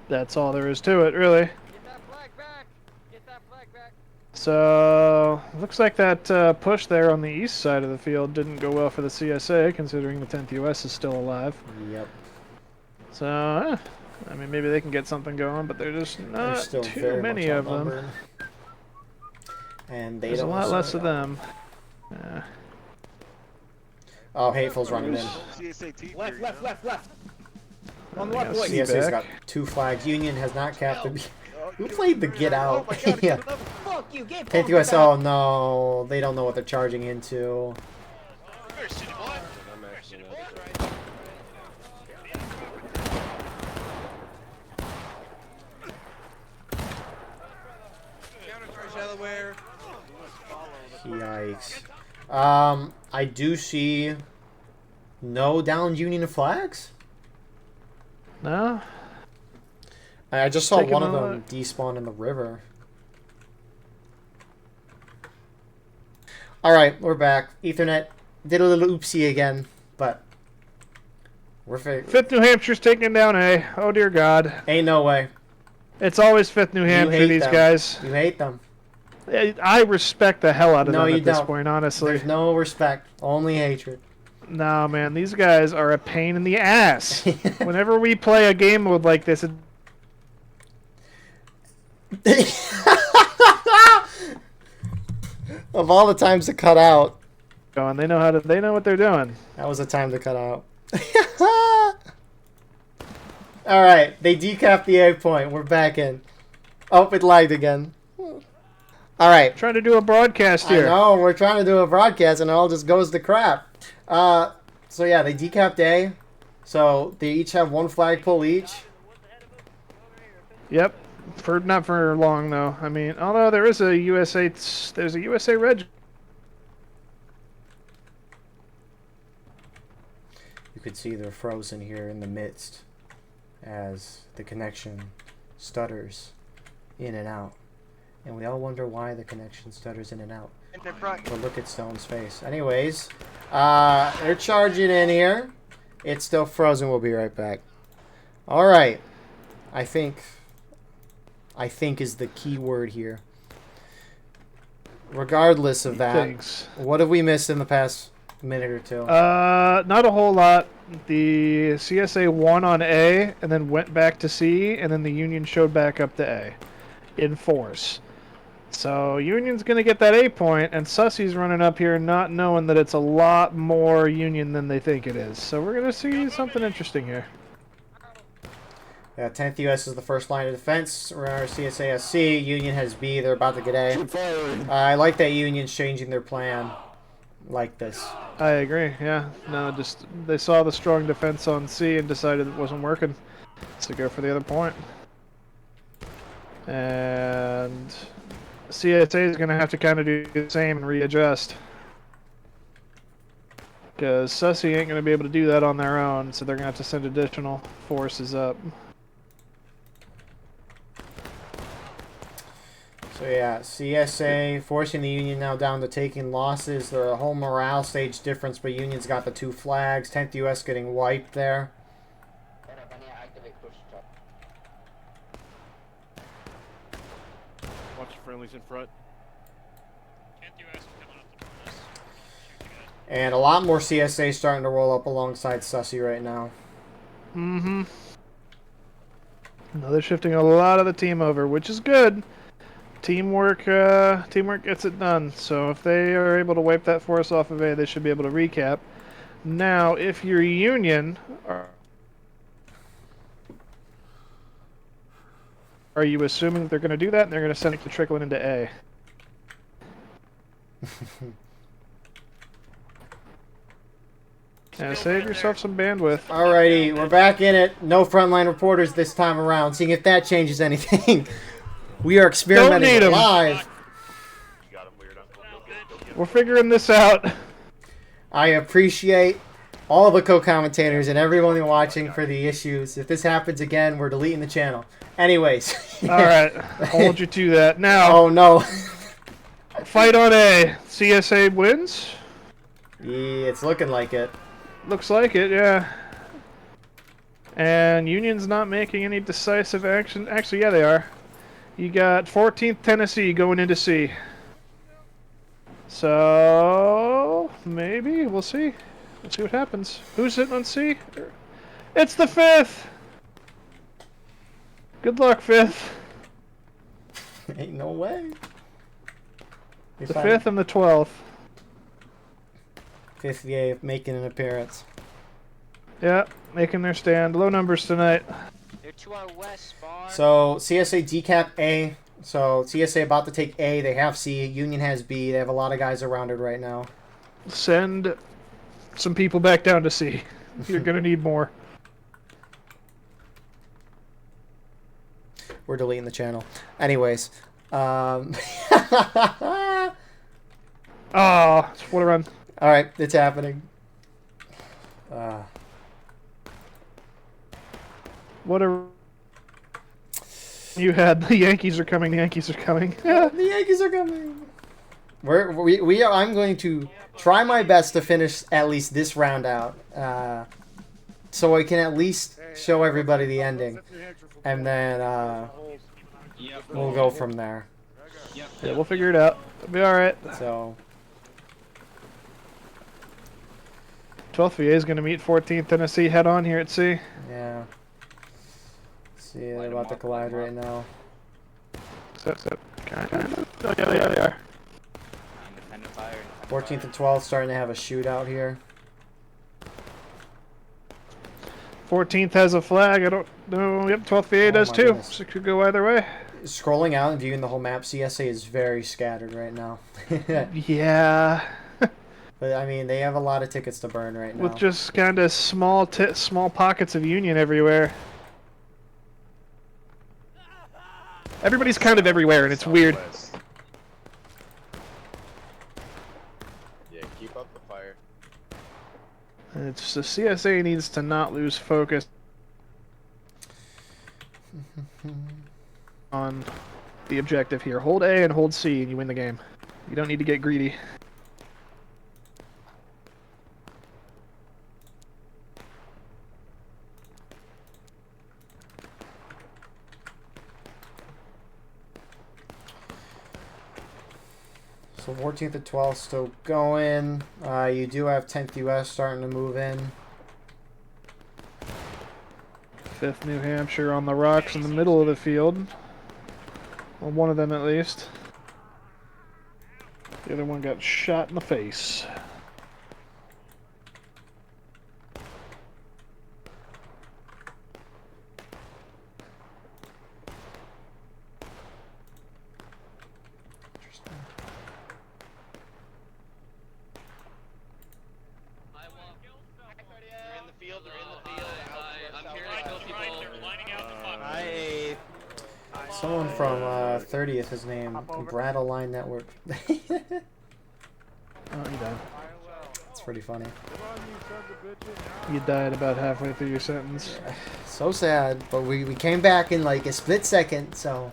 that's all there is to it, really. Get that flag back. Get that flag back. So, looks like that push there on the east side of the field didn't go well for the CSA, considering the 10th US is still alive. Yep. So, I mean, maybe they can get something going, but there's just not There's still too very many much of them. outnumbered. And they There's a don't lot slow less of down. them. Yeah. Oh, Hateful's running in. Left. On the Yeah, left, boys. see CSA's back. got 2 flags. Union has not capped the... Who played the get out? Yeah. Fuck you, get 10th US, oh no. They don't know what they're charging into. I'm actually not. Yikes. I do see no downed Union flags. No? I just saw Taking one of a them look. despawn in the river. Alright, we're back. Ethernet did a little oopsie again, but we're 5th New Hampshire's taking down A. Oh, dear God. Ain't no way. It's always 5th New You Hampshire, hate these them. guys. You hate them. I respect the hell out of No, them you at this don't. point, honestly. There's no respect, only hatred. No, man, these guys are a pain in the ass. Whenever we play a game mode like this, Of all the times to cut out, going, they know what they're doing. that was a time to cut out. All right, they decapped the A point. We're back in. Oh, it lagged again. All right. Trying to do a broadcast I here. know, we're trying to do a broadcast and it all just goes to crap. So yeah, they decapped A. So they each have one flagpole each. Yep. For not for long though. I mean, although there is a USA, there's a USA Reg. You could see they're frozen here in the midst as the connection stutters in and out. And we all wonder why the connection stutters in and out. But look at Stone's face. Anyways, they're charging in here. It's still frozen. We'll be right back. All right. I think is the key word here. Regardless of that, Thanks. what have we missed in the past minute or two? Not a whole lot. The CSA won on A and then went back to C, and then the Union showed back up to A in force. So Union's going to get that A point, and Sussy's running up here not knowing that it's a lot more Union than they think it is. So we're going to see something interesting here. Yeah, 10th US is the first line of defense. Remember, CSA has C, Union has B. They're about to get A. I like that Union's changing their plan like this. I agree, yeah. No, just they saw the strong defense on C and decided it wasn't working. So go for the other point. And CSA is going to have to kind of do the same and readjust. Because Sussy ain't going to be able to do that on their own, so they're going to have to send additional forces up. So yeah, CSA forcing the Union now down to taking losses. They're a whole morale stage difference, but Union's got the 2 flags. 10th US getting wiped there. Watch your friendlies in front. 10th US coming up the bonus. And a lot more CSA starting to roll up alongside Sussy right now. Mm-hmm. No, they're shifting a lot of the team over, which is good. Teamwork gets it done. So if they are able to wipe that force off of A, they should be able to recap. Now, if you're Union, are you assuming they're going to do that and they're going to send it to trickling into A? Yeah, save yourself some bandwidth. Alrighty, we're back in it. No frontline reporters this time around. Seeing if that changes anything. We are experimenting Don't need 'em. live. You got him weird up. Go get We're figuring this out. I appreciate all the co-commentators and everyone watching for the issues. If this happens again, we're deleting the channel. Anyways. Alright, I'll hold you to that. Now, Oh no. fight on A. CSA wins? Yeah, it's looking like it. Looks like it, yeah. And Union's not making any decisive action. Actually, yeah, they are. You got 14th Tennessee going into C. So, maybe. We'll see. Let's see what happens. Who's sitting on C? It's the 5th! Good luck, 5th. Ain't no way. The 5th and the 12th. 5th VA making an appearance. Yeah, making their stand. Low numbers tonight. They're to our west, spawn. So CSA decap A. So CSA about to take A. They have C. Union has B. They have a lot of guys around it right now. Send some people back down to C. You're going to need more. We're deleting the channel. Anyways. Oh, what a run. Alright, it's happening. What a... You had the Yankees are coming, the Yankees are coming. The Yankees are coming. I'm going to try my best to finish at least this round out. So I can at least show everybody the ending. And then we'll go from there. Yeah, we'll figure it out. It'll be alright. So 12th VA is going to meet 14th Tennessee head on here at C. yeah. See, they're about to collide right now. Kind of. Oh, yeah, they are. 14th and 12th starting to have a shootout here. 14th has a flag. I don't know. Yep, 12th VA Oh does my too. goodness. So it could go either way. Scrolling out and viewing the whole map, CSA is very scattered right now. Yeah. But I mean, they have a lot of tickets to burn right now. With just kind of small pockets of Union everywhere. Everybody's kind of everywhere, and it's weird. Southwest. Yeah, keep up the fire. And it's the CSA needs to not lose focus on the objective here. Hold A and hold C, and you win the game. You don't need to get greedy. So 14th and 12th still going. You do have 10th US starting to move in. 5th New Hampshire on the rocks in the middle of the field. Well, one of them at least. The other one got shot in the face. Someone from 30th is named Brattle Line Network. Oh, you died. It's pretty funny. You died about halfway through your sentence. So sad, but we came back in like a split second, so...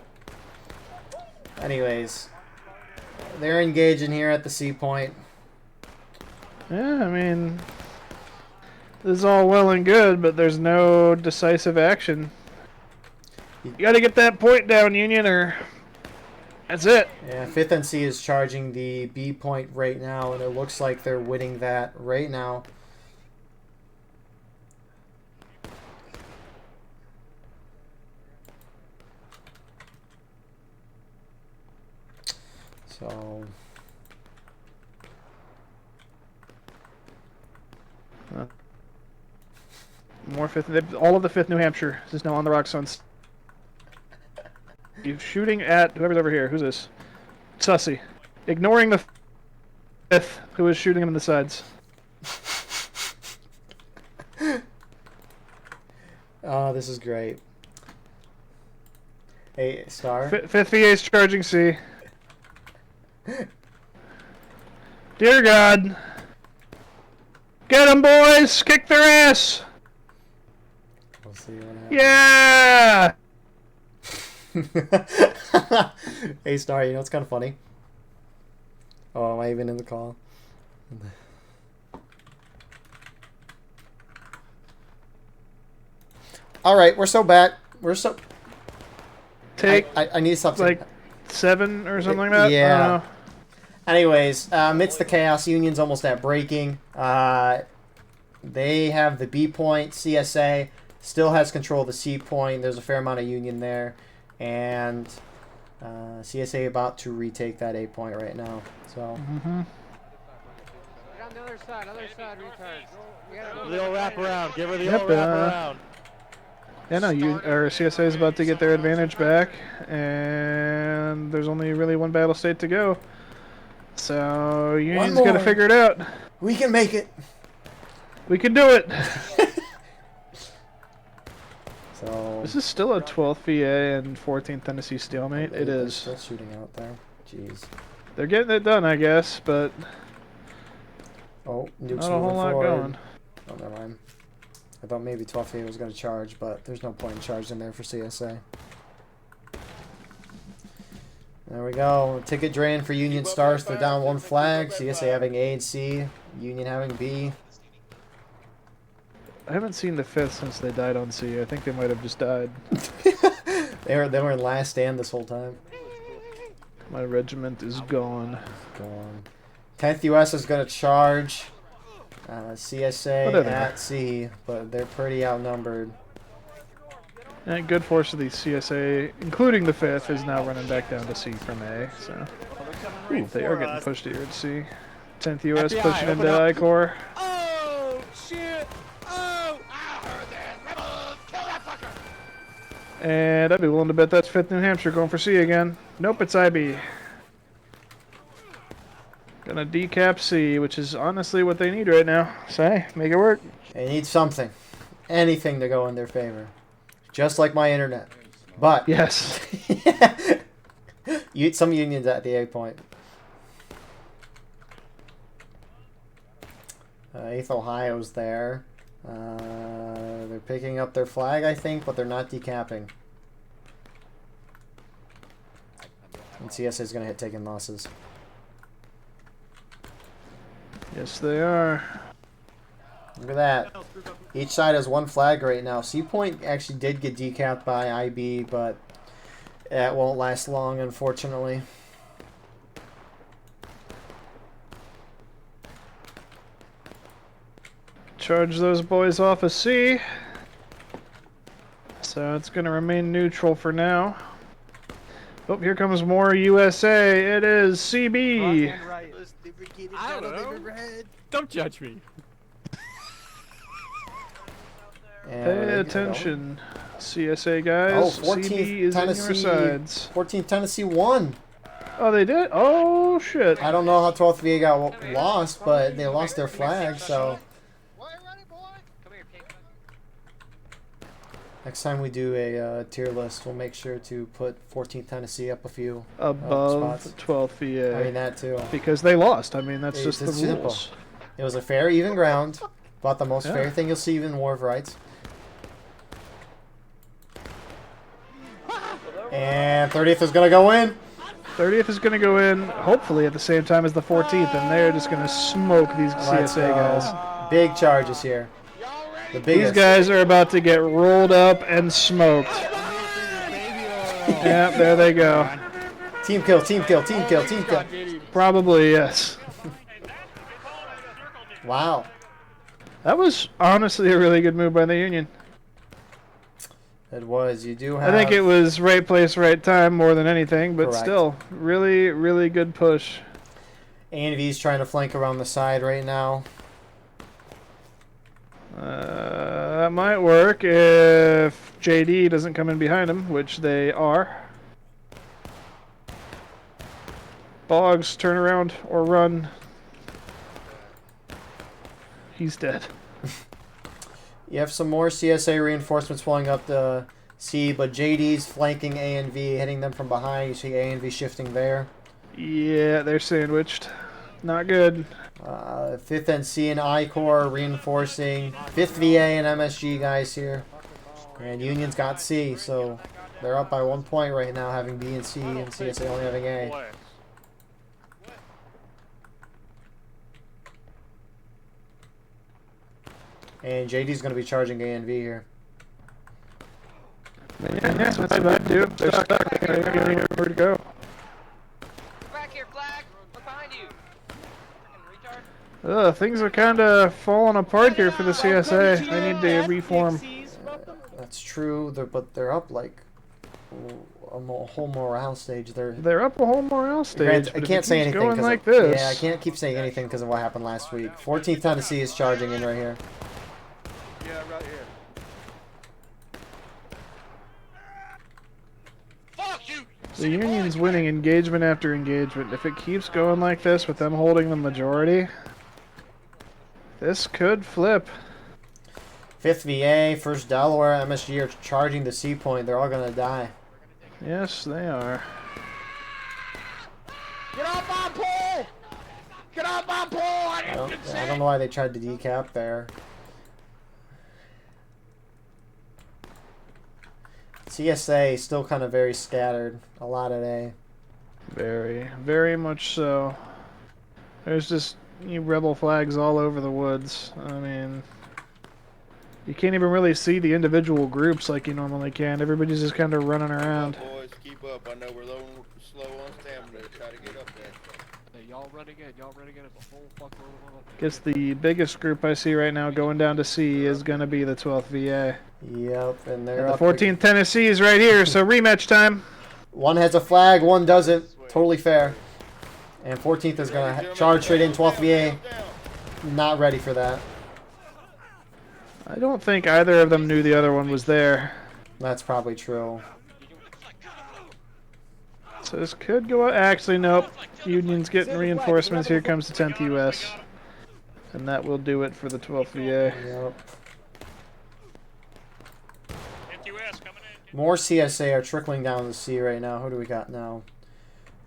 Anyways, they're engaging here at the C point. Yeah, I mean, this is all well and good, but there's no decisive action. You gotta get that point down, Union, or that's it. Yeah, 5th NC is charging the B point right now, and it looks like they're winning that right now. So... More 5th, all of the 5th New Hampshire is now on the rocks on. You're shooting at whoever's over here. Who's this? Sussy. Ignoring the 5th, who is shooting him in the sides. Oh, this is great. Hey, Star. 5th VA is charging C. Dear God. Get them, boys! Kick their ass! We'll see what Yeah! happens. Hey, Star, you know what's kind of funny? Oh, am I even in the call? Alright, we're so back. We're so... Take, I need something. like, 7 or something like that? Yeah. I don't know. Anyways, amidst the chaos, Union's almost at breaking. They have the B point. CSA still has control of the C point. There's a fair amount of Union there. And CSA about to retake that A point right now. So. Mm-hmm. Get on the other side, retards. We gotta go. The old wrap around. Give her the Yep, old wrap around. Yeah, no, CSA is about to get their advantage back, and there's only really one battle state to go. So Union's got to figure it out. We can make it. We can do it. So. This is still a 12th VA and 14th Tennessee stalemate. It They're is. still shooting out there. Jeez. They're getting it done, I guess, but Oh, nukes not a whole moving lot forward. going. Oh, never mind. I thought maybe 12th VA was going to charge, but there's no point in charging there for CSA. There we go. Ticket drain for Union Stars. They're down one flag. CSA having A and C. Union having B. I haven't seen the 5th since they died on C. I think they might have just died. They were in last stand this whole time. My regiment is gone. Gone. 10th US is going to charge. CSA What are they? at C, but they're pretty outnumbered. And good force of the CSA, including the 5th, is now running back down to C from A. So ooh, they are getting pushed here at C. 10th US FBI, pushing open into up. I-Corps. Oh, shit! Oh! I heard that! And I'd be willing to bet that's 5th New Hampshire going for C again. Nope, it's IB. Gonna decap C, which is honestly what they need right now. So, hey, make it work. They need something. Anything to go in their favor. Just like my internet. But Yes. some unions at the A point. 8th Ohio's there. They're picking up their flag, I think, but they're not decapping. And CSA is going to hit taking losses. Yes, they are. Look at that. Each side has one flag right now. C Point actually did get decapped by IB, but it won't last long, unfortunately. Charge those boys off of C. So it's going to remain neutral for now. Oh, here comes more USA. It is CB. I don't know. Don't judge me. And Pay attention, CSA guys. Oh, 14th CB is Tennessee, in your sides. 14th Tennessee won. Oh, they did? Oh, shit. I don't know how 12th VA got lost, but they lost their flag, so Come here, pig. next time we do a tier list, we'll make sure to put 14th Tennessee up a few Above spots. 12th VA. I mean, that too. Because they lost. I mean, that's just the It's simple. rules. It was a fair, even ground. About the most Yeah. fair thing you'll see in War of Rights. And 30th is going to go in. 30th is going to go in, hopefully at the same time as the 14th, and they're just going to smoke these Let's CSA go. guys. Big charges here. The These biggest. guys are about to get rolled up and smoked. Yeah, there they go. Team kill, team kill, team kill, team kill. Probably, yes. Wow. That was honestly a really good move by the Union. It was. You do have. I think it was right place, right time more than anything, but Correct. still, really, really good push. A&V's trying to flank around the side right now. That might work if JD doesn't come in behind him, which they are. Boggs, turn around or run. He's dead. You have some more CSA reinforcements flowing up the C, but JD's flanking A and V, hitting them from behind. You see A and V shifting there. Yeah, they're sandwiched. Not good. 5th and C and I Corps reinforcing. 5th VA and MSG guys here. And Union's got C, so they're up by 1 point right now, having B and C, and CSA only having A. And JD's going to be charging A and V here. Yeah, that's what they might do. They're stuck. They can't get anywhere to go. Back here, flag. Look behind you. Freaking retard. Ugh, things are kind of falling apart here for the CSA. They need to reform. That's true, but they're up like a whole morale stage. They're up a whole morale stage. Granted, I but if can't it say keeps anything going 'cause like of, this. yeah, I can't keep saying anything because of what happened last week. 14th Tennessee is charging in right here. Yeah, right here. Fuck you! The Union's winning engagement after engagement. If it keeps going like this with them holding the majority, this could flip. 5th VA, 1st Delaware, MSG are charging the C point. They're all going to die. Yes, they are. Get off my pole! Get off my pole! I don't know why they tried to decap there. CSA is still kind of very scattered. A lot at A. Very, very much so. There's just rebel flags all over the woods. I mean, you can't even really see the individual groups like you normally can. Everybody's just kind of running around. Boys, keep up. I know we're slow on stamina. Try to get up there. Hey, y'all running in. Y'all running in as a whole fuck load. Guess the biggest group I see right now going down to C is going to be the 12th VA. Yep, and they're And the up 14th Tennessee is right here, so rematch time. One has a flag, one doesn't. Totally fair. And 14th is going to charge straight in. 12th VA, not ready for that. I don't think either of them knew the other one was there. That's probably true. So this could go. Actually, nope. Union's getting reinforcements. Here comes the 10th U.S. And that will do it for the 12th VA. Yep. NQS coming in. More CSA are trickling down the sea right now. Who do we got now?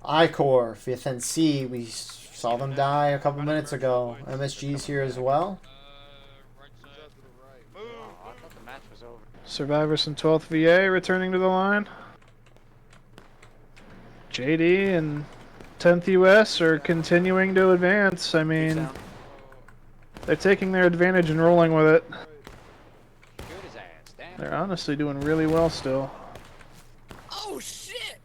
I-Corps, 5th and C. We saw them die a couple minutes ago. MSG's here as well. Survivors from 12th VA returning to the line. JD and 10th US are continuing to advance. I mean, they're taking their advantage and rolling with it. They're honestly doing really well still. Oh shit!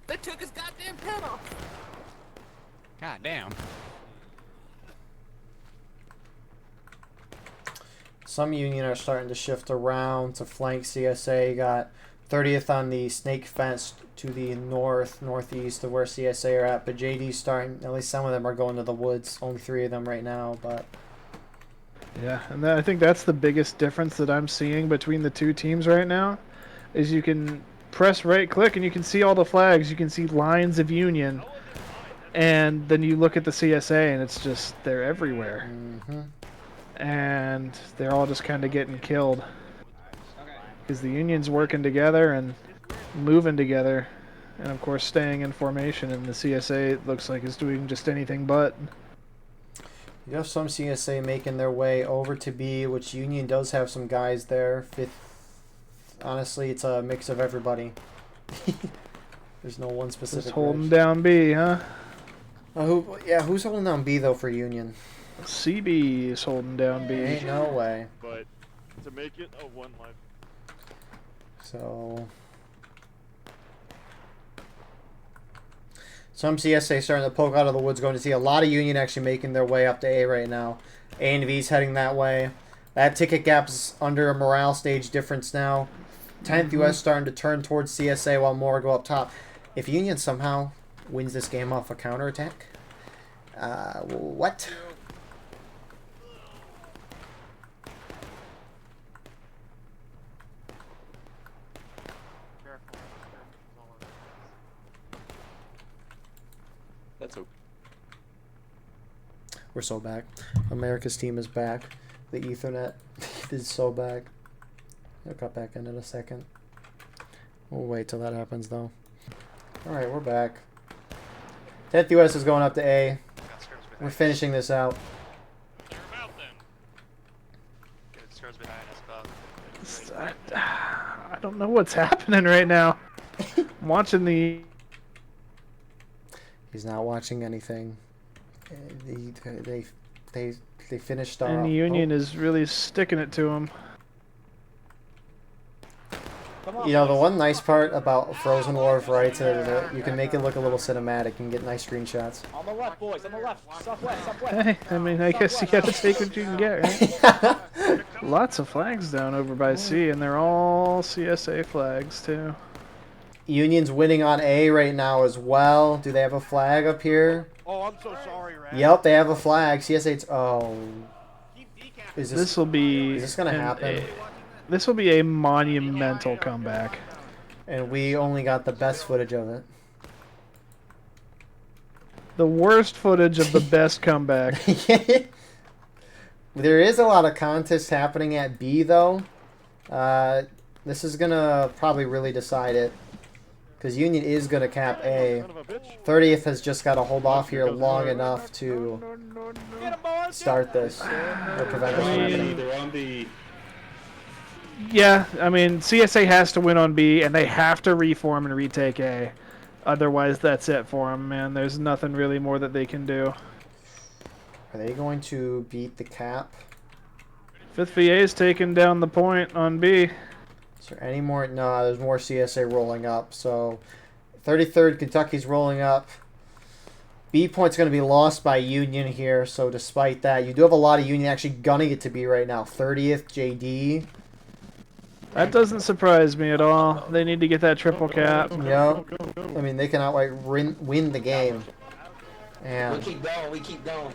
They took his goddamn pen off. God damn. Some Union are starting to shift around to flank CSA. Got 30th on the snake fence to the northeast of where CSA are at, but JD's starting, at least some of them are going to the woods. Only 3 of them right now, but Yeah, and I think that's the biggest difference that I'm seeing between the two teams right now, is you can press right click and you can see all the flags. You can see lines of Union, and then you look at the CSA and it's just, they're everywhere. And they're all just kind of getting killed because the Union's working together and moving together, and of course staying in formation, and the CSA, it looks like, is doing just anything but. you have some CSA making their way over to B, which Union does have some guys there. 5th, honestly, it's a mix of everybody. There's no one specific. Just holding down B, huh? Who's holding down B though for Union? CB is holding down B. Ain't no way. But to make it a 1 life. So some CSA starting to poke out of the woods, going to see a lot of Union actually making their way up to A right now. A and V's heading that way. That ticket gap's under a morale stage difference now. 10th US starting to turn towards CSA while more go up top. If Union somehow wins this game off a counterattack, what? That's okay. We're so back. America's team is back. The Ethernet is so back. I'll cut back in a second. We'll wait till that happens though. Alright, we're back. 10th US is going up to A. We're finishing this out. I don't know what's happening right now. I'm watching the... He's not watching anything. They finished off. And the Union is really sticking it to him. You know, the one nice part about Frozen War of Rights is that you can make it look a little cinematic and get nice screenshots. On the left, boys. On the left. Southwest. Southwest. Hey, I mean, I guess you gotta take what you can get, right? Lots of flags down over by C, and they're all CSA flags, too. Union's winning on A right now as well. Do they have a flag up here? Oh, I'm so sorry, Rat. Yep, they have a flag. CSA's... Oh. This will be... Is this going to happen? This will be a monumental comeback. And we only got the best footage of it. The worst footage of the best comeback. There is a lot of contests happening at B, though. This is going to probably really decide it. Because Union is going to cap A. 30th has just got to hold off here long enough to start this. Or prevent this from happening. Yeah, I mean, CSA has to win on B, and they have to reform and retake A. Otherwise, that's it for them, man. There's nothing really more that they can do. Are they going to beat the cap? 5th VA is taking down the point on B. Is there any more? No, there's more CSA rolling up. So 33rd Kentucky's rolling up. B point's going to be lost by Union here. So despite that, you do have a lot of Union actually gunning it to B right now. 30th JD. That doesn't surprise me at all. They need to get that triple cap. Yep. I mean, they can outright win the game. And We keep going. We keep going.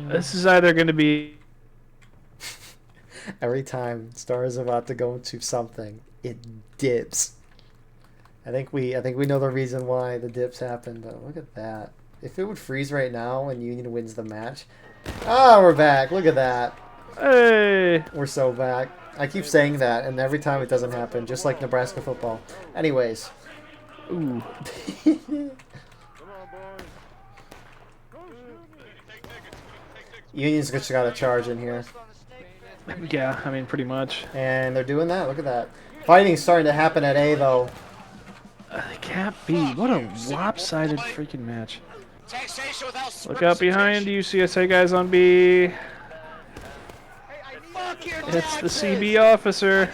This is either going to be... Every time Star is about to go into something, it dips. I think we know the reason why the dips happened. Though. Look at that. If it would freeze right now and Union wins the match, we're back. Look at that. Hey. We're so back. I keep saying that, and every time it doesn't happen, just like Nebraska football. Anyways. Ooh. Union's just got a charge in here. Yeah, I mean, pretty much. And they're doing that. Look at that. Fighting's starting to happen at A, though. Can't be. What a lopsided freaking match. Look out behind you, CSA guys on B. It's the CB officer.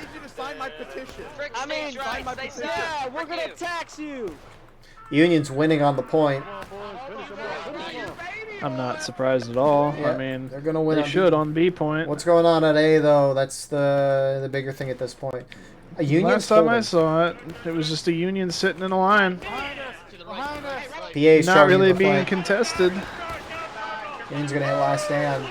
Yeah, we're gonna tax you. Union's winning on the point. I'm not surprised at all. Yeah, I mean, they're gonna win. they should on B point. What's going on at A, though? That's the bigger thing at this point. A Union's Last time I holding. saw it, it was just a Union sitting in a line. PA's Not really the being flank. contested. Union's gonna hit last stand.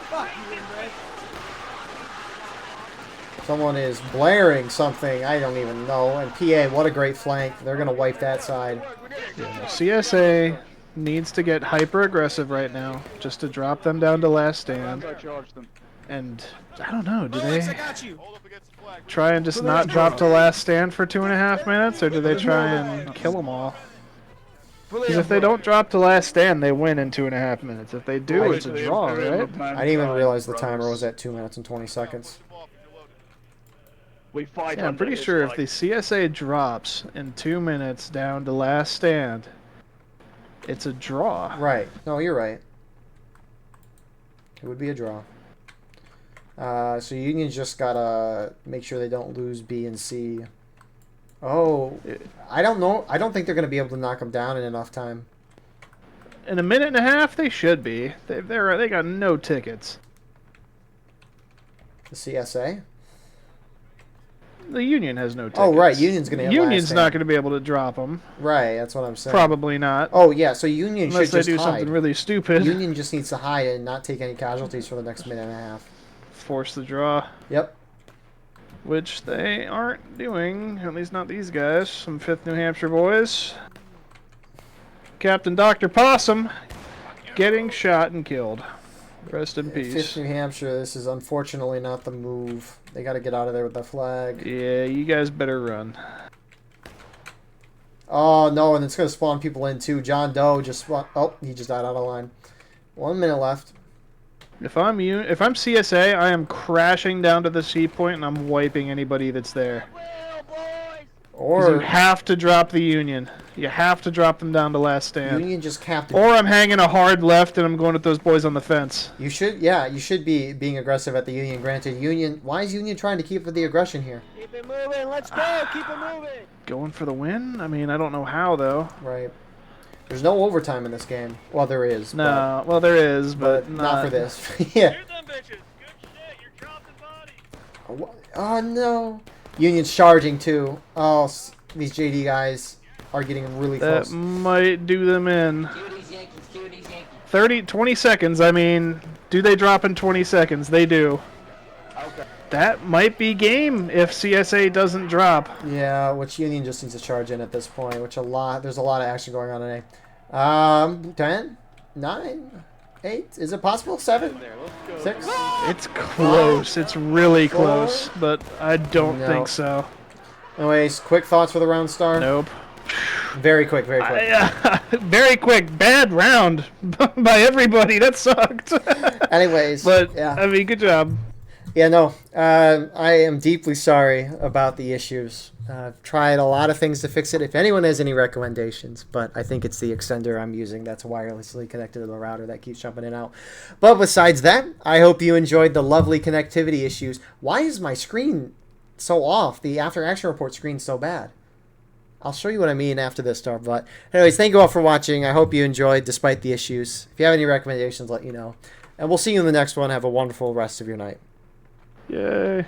Someone is blaring something. I don't even know. And PA, what a great flank. They're gonna wipe that side. Yeah, CSA needs to get hyper aggressive right now, just to drop them down to last stand. And I don't know, do they try and just not drop to last stand for 2.5 minutes, or do they try and kill them all? Because if they don't drop to last stand, they win in 2.5 minutes. If they do, it's a draw, right? I didn't even realize the timer was at 2 minutes and 20 seconds. Yeah, I'm pretty sure if the CSA drops in 2 minutes down to last stand, it's a draw. Right. No, you're right. It would be a draw. So Union's just gotta make sure they don't lose B and C. Oh, I don't know. I don't think they're gonna be able to knock them down in enough time. In a minute and a half, they should be. They got no tickets. The CSA. The Union has no tickets. Oh, right. Union's gonna. Hit Union's last not stand. going to be able to drop them. Right. That's what I'm saying. Probably not. Oh yeah. So Union Unless should they just do hide. something really stupid. Union just needs to hide and not take any casualties for the next minute and a half. Force the draw. Yep. Which they aren't doing. At least not these guys. Some 5th New Hampshire boys. Captain Dr. Possum getting shot and killed. Rest in peace. 5th New Hampshire. This is unfortunately not the move. They got to get out of there with the flag. Yeah, you guys better run. Oh no, and it's gonna spawn people in too. John Doe just spawned. Oh, he just died out of line. 1 minute left. If I'm CSA, I am crashing down to the C point and I'm wiping anybody that's there. Or you have to drop the Union. You have to drop them down to last stand. Union just capped it. Or I'm hanging a hard left and I'm going with those boys on the fence. You should, yeah, you should be being aggressive at the Union. Granted, Union. Why is Union trying to keep the aggression here? Keep it moving. Let's go. Keep it moving. Going for the win? I mean, I don't know how though. Right. There's no overtime in this game. Well, there is. No, well there is, but not for this. Yeah. Here's them bitches. Good shit. You're dropping bodies. Oh no. Union's charging too. Oh, these JD guys are getting really that close. might do them in. 20 seconds. I mean, do they drop in 20 seconds? They do. Okay. That might be game if CSA doesn't drop. Yeah, which Union just needs to charge in at this point, which there's a lot of action going on today. 10, 9, 8, is it possible? 7, 6? It's close. It's really 4? close, but I don't No. think so. Anyways, quick thoughts for the round, Star? Nope. Very quick, very quick. Very quick. Bad round by everybody. That sucked. Anyways, but yeah. I mean, good job. Yeah, no, I am deeply sorry about the issues. I've tried a lot of things to fix it. If anyone has any recommendations, but I think it's the extender I'm using that's wirelessly connected to the router that keeps jumping in and out. But besides that, I hope you enjoyed the lovely connectivity issues. Why is my screen so off? The after action report screen's so bad. I'll show you what I mean after this, Star. But anyways, thank you all for watching. I hope you enjoyed despite the issues. If you have any recommendations, let you know. And we'll see you in the next one. Have a wonderful rest of your night. Yay.